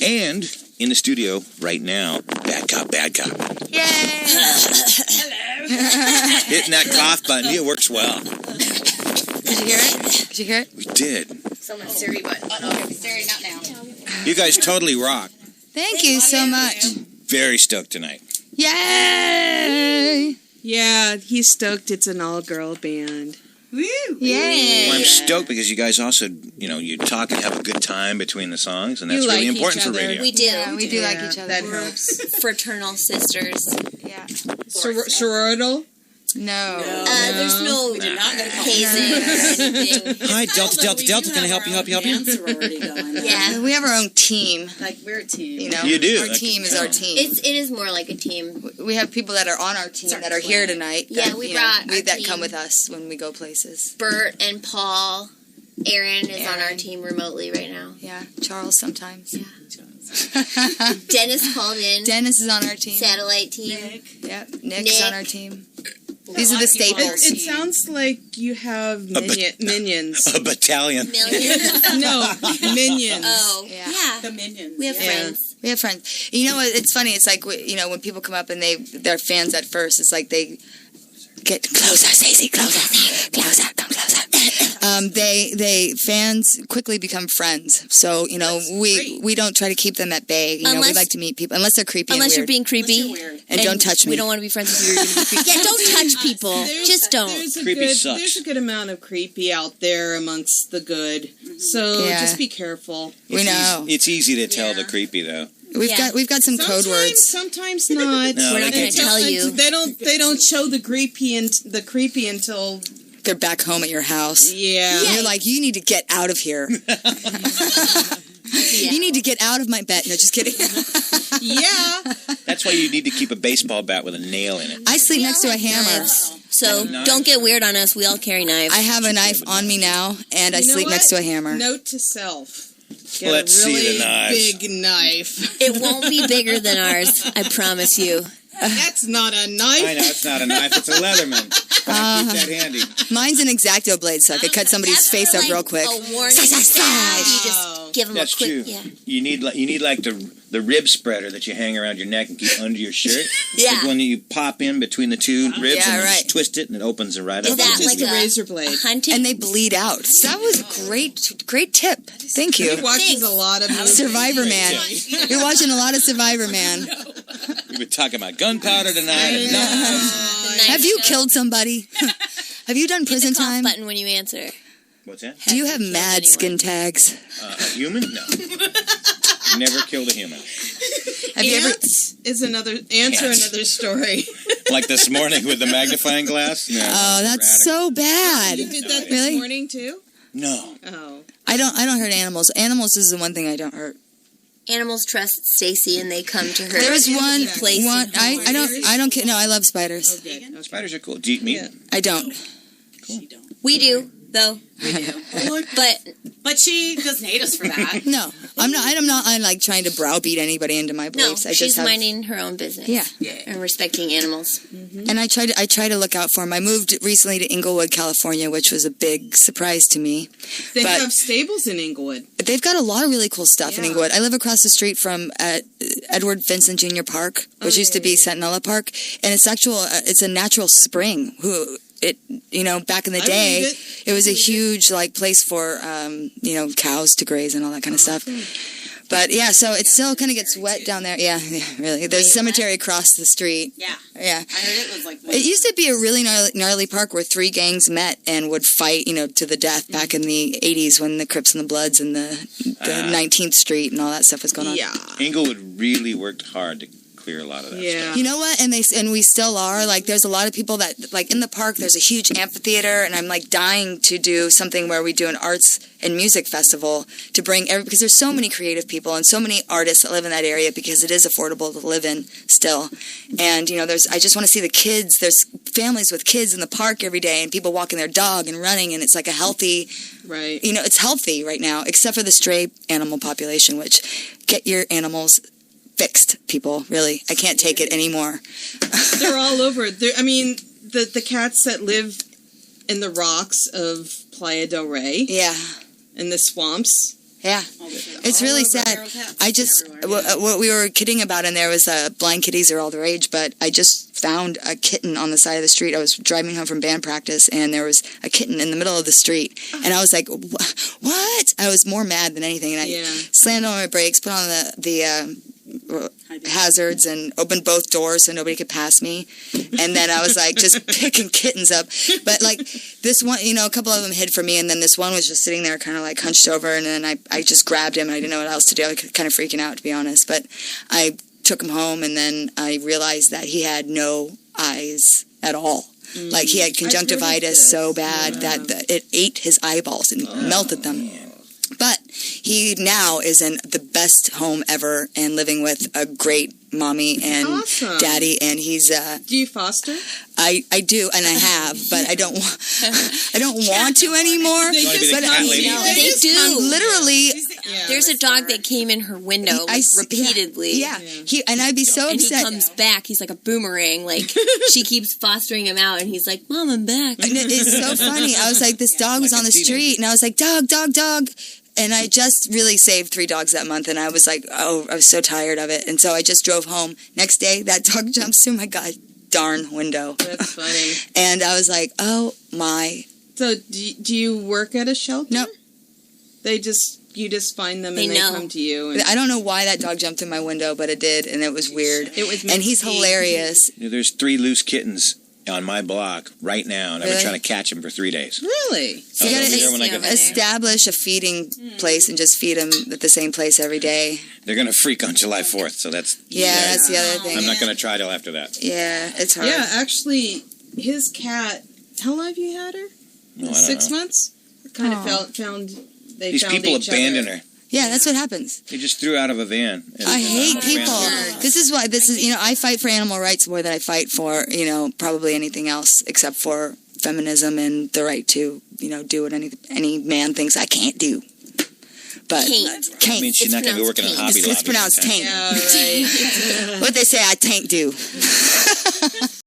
And in the studio right now, Bad Cop. Yay! Hello. Hitting that cough button, it works well. Did you hear it? Did you hear it? We did. Someone's Siri, but Siri, not now. You guys totally rock. Thank you so much. Very stoked tonight. Yay! Yeah, he's stoked. It's an all-girl band. Woo! Yay! Well, I'm stoked because you guys also, you talk and have a good time between the songs, and that's You like really important each for other. radio. We do. Yeah, we do like each other. That helps. Fraternal sisters. Yeah. Sororital? No. There's no hazing or anything. Hi, Delta. Can I help you? Yeah. We have our own team. Like, we're a team. You do. Our team is our team. It is more like a team. We have people that are on our team that are here tonight. Yeah, that, we brought our that team. come with us when we go places. Bert and Paul. Aaron is on our team remotely right now. Yeah, Charles sometimes. Yeah. Dennis called in. Dennis is on our team. Satellite team. Nick is on our team. These are the staples. It sounds like you have minions. A battalion. Millions. No, minions. Oh, Yeah. yeah. The minions. We have friends. We have friends. You know what? It's funny. It's like, when people come up and they're fans at first, it's like they get closer, Stacey, closer, come closer. They fans quickly become friends. So, we don't try to keep them at bay. We like to meet people, unless they're creepy and Unless weird. you're being creepy. And don't touch me. We don't want to be friends with you. You're gonna be creepy. Yeah, don't touch people. Just don't. Creepy sucks. There's a good amount of creepy out there amongst the good. So just be careful. We know. It's easy to tell the creepy, though. We've got some code words. Sometimes not. No, We're not going to tell you. They don't show the creepy until They're back home at your house. yeah. And you're like, you need to get out of here. You need to get out of my bed. No, just kidding. Yeah. That's why you need to keep a baseball bat with a nail in it. I sleep next to a hammer. So don't get weird on us. We all carry knives. I have a knife on me now, and I You know sleep what? next to a hammer. Note to self. Get Let's a really see the knives. big knife. It won't be bigger than ours. I promise you. That's not a knife. I know, it's not a knife, it's a Leatherman. But I keep that handy. Mine's an X-Acto blade, so I could cut somebody's That's face for, up like, real quick. A warning stab. You just give them That's a quick. true. Yeah. You need like the rib spreader that you hang around your neck and keep under your shirt. Yeah. Like when you pop in between the two ribs Yeah, and right. just twist it and it opens it right Is up. that Just like a razor blade. hunting? And they bleed out. That was great tip. Thank you. He watches a lot of movies. Survivor Man. You're watching a lot of Survivor Man. We've been talking about gunpowder tonight and knives. Have you killed somebody? Have you done prison Hit the cough time? button when you answer. What's that? Do you have killed mad anyone? skin tags? A human? No. Never killed a human. Have you ever? Ants is another Ants. story. Like this morning with the magnifying glass? No. Oh, that's so bad. You did that Really? this morning too? No. Oh. I don't hurt animals. Animals is the one thing I don't hurt. Animals trust Stacy and they come to her. There was one. place. I don't. No, I love spiders. Okay. Spiders are cool. Do you eat meat? Yeah. I don't. We do, though. But she doesn't hate us for that. No, I'm not. I'm like trying to browbeat anybody into my No, beliefs. I she's just have, minding her own business. Yeah. And respecting animals. And I try to look out for them. I moved recently to Inglewood, California, which was a big surprise to me. They But- have stables in Inglewood. They've got a lot of really cool stuff in Yeah. Inglewood. I live across the street from Edward Vincent Jr. Park, which used to be Sentinella Park, and it's a natural spring. Back in the I day, believe it was a huge place for cows to graze and all that kind of stuff. But yeah, so it still kind of gets wet down there. Yeah, really. There's a cemetery across the street. Yeah. Yeah. I heard it was like... It used to be a really gnarly park where 3 gangs met and would fight, to the death back in the 80s when the Crips and the Bloods and the 19th Street and all that stuff was going on. Yeah. Inglewood really worked hard to clear a lot of that Yeah. stuff. You know what? And we still are. Like, there's a lot of people that, like, in the park, there's a huge amphitheater, and I'm, like, dying to do something where we do an arts and music festival to bring because there's so many creative people and so many artists that live in that area because it is affordable to live in still. And, I just want to see the kids. There's families with kids in the park every day and people walking their dog and running, and it's like a healthy, Right. it's healthy right now, except for the stray animal population, which get your animals fixed, people. Really, I can't take it anymore. They're all over. The cats that live in the rocks of Playa del Rey Yeah, in the swamps. Yeah. It's really sad. I just, what we were kidding about in there was blind kitties are all the rage, but I just found a kitten on the side of the street. I was driving home from band practice, and there was a kitten in the middle of the street. And I was like, what? I was more mad than anything. And I slammed on my brakes, put on the hazards, and opened both doors so nobody could pass me. And then I was like just picking kittens up. But like this one, you know, a couple of them hid from me, and then this one was just sitting there kind of like hunched over, and then I just grabbed him, and I didn't know what else to do. I was kind of freaking out, to be honest. But I took him home, and then I realized that he had no eyes at all. Like he had conjunctivitis so bad that it ate his eyeballs and melted them. But he now is in the best home ever and living with a great mommy and daddy, and he's do you foster? I do, and I have, but I don't want to anymore. They do. Literally, there's a dog that came in her window repeatedly. Yeah. And I'd be so upset. And he comes back. He's like a boomerang. Like she keeps fostering him out, and he's like, "Mom, I'm back." And it's so funny. I was like, this dog was on the street, and I was like, dog. And I just really saved 3 dogs that month, and I was like, I was so tired of it. And so I just drove home. Next day, that dog jumps through my darn window. That's funny. And I was like, oh my. So do you work at a shelter? No. You just find them and they come to you. And... I don't know why that dog jumped through my window, but it did, and it was weird. And he's hilarious. There's 3 loose kittens on my block right now, and I've been trying to catch them for 3 days. Really? So you got to establish a feeding place and just feed them at the same place every day. They're going to freak on July 4th, so that's... that's the other thing. I'm not going to try till after that. Yeah, it's hard. Yeah, actually, his cat... How long have you had her? No, I don't 6 know. months? Kind of found... These people abandon her. Yeah, that's what happens. They just threw out of a van. I hate people. This is I fight for animal rights more than I fight for, probably anything else except for feminism and the right to, do what any man thinks I can't do. But can't. I mean, she's not going to be working on Hobby Lobby. It's pronounced taint. Yeah, right. What they say I taint do.